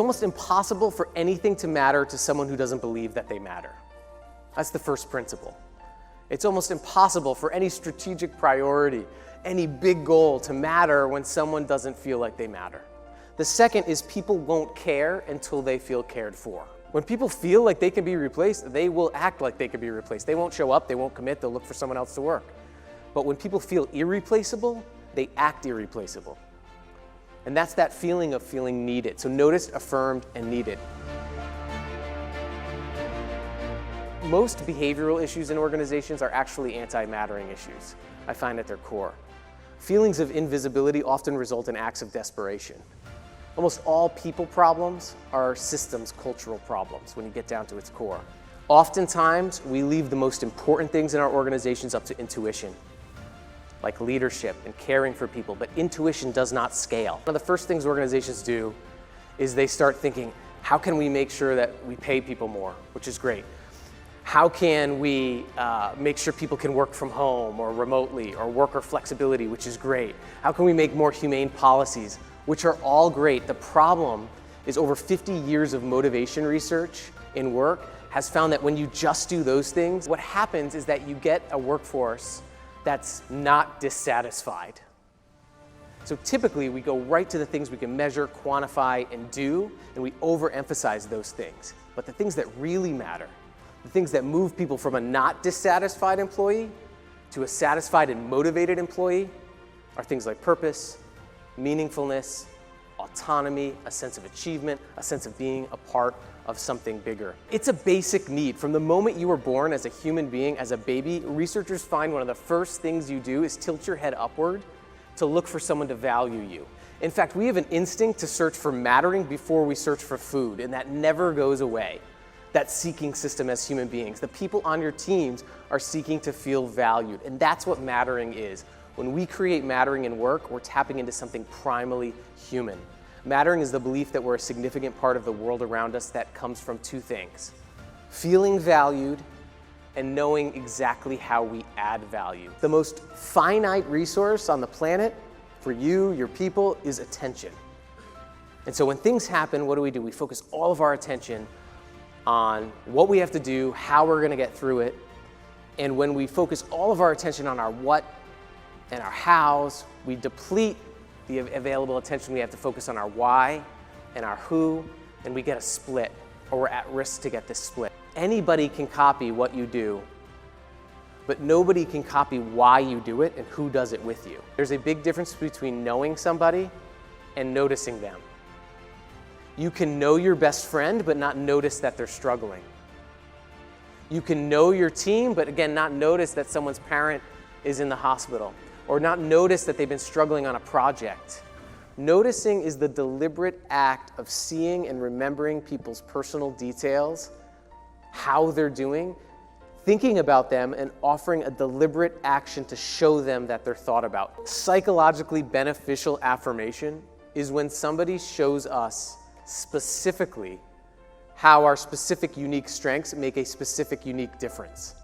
almost impossible for anything to matter to someone who doesn't believe that they matter. That's the first principle. It's almost impossible for any strategic priority, any big goal to matter when someone doesn't feel like they matter. The second is people won't care until they feel cared for. When people feel like they can be replaced, they will act like they can be replaced. They won't show up, they won't commit, they'll look for someone else to work. But when people feel irreplaceable, they act irreplaceable. And that's that feeling of feeling needed. So noticed, affirmed, and needed. Most behavioral issues in organizations are actually anti-mattering issues, I find at their core. Feelings of invisibility often result in acts of desperation. Almost all people problems are systems cultural problems when you get down to its core. Oftentimes, we leave the most important things in our organizations up to intuition, like leadership and caring for people, but intuition does not scale. One of the first things organizations do is they start thinking, how can we make sure that we pay people more, which is great. How can we make sure people can work from home or remotely, or worker flexibility, which is great. How can we make more humane policies, which are all great. The problem is over 50 years of motivation research in work has found that when you just do those things, what happens is that you get a workforce that's not dissatisfied. So typically we go right to the things we can measure, quantify, and do, and we overemphasize those things. But the things that really matter, the things that move people from a not dissatisfied employee to a satisfied and motivated employee are things like purpose, meaningfulness, autonomy, a sense of achievement, a sense of being a part of something bigger. It's a basic need. From the moment you were born as a human being, as a baby, researchers find one of the first things you do is tilt your head upward to look for someone to value you. In fact, we have an instinct to search for mattering before we search for food, and that never goes away. That seeking system as human beings. The people on your teams are seeking to feel valued, and that's what mattering is. When we create mattering in work, we're tapping into something primally human. Mattering is the belief that we're a significant part of the world around us that comes from two things: feeling valued and knowing exactly how we add value. The most finite resource on the planet for you, your people, is attention. And so when things happen, what do? We focus all of our attention on what we have to do, how we're going to get through it. And when we focus all of our attention on our what and our hows, we deplete the available attention. We have to focus on our why and our who, and we get a split, or we're at risk to get this split. Anybody can copy what you do, but nobody can copy why you do it and who does it with you. There's a big difference between knowing somebody and noticing them. You can know your best friend, but not notice that they're struggling. You can know your team, but again, not notice that someone's parent is in the hospital, or not notice that they've been struggling on a project. Noticing is the deliberate act of seeing and remembering people's personal details, how they're doing, thinking about them, and offering a deliberate action to show them that they're thought about. Psychologically beneficial affirmation is when somebody shows us specifically how our specific unique strengths make a specific unique difference.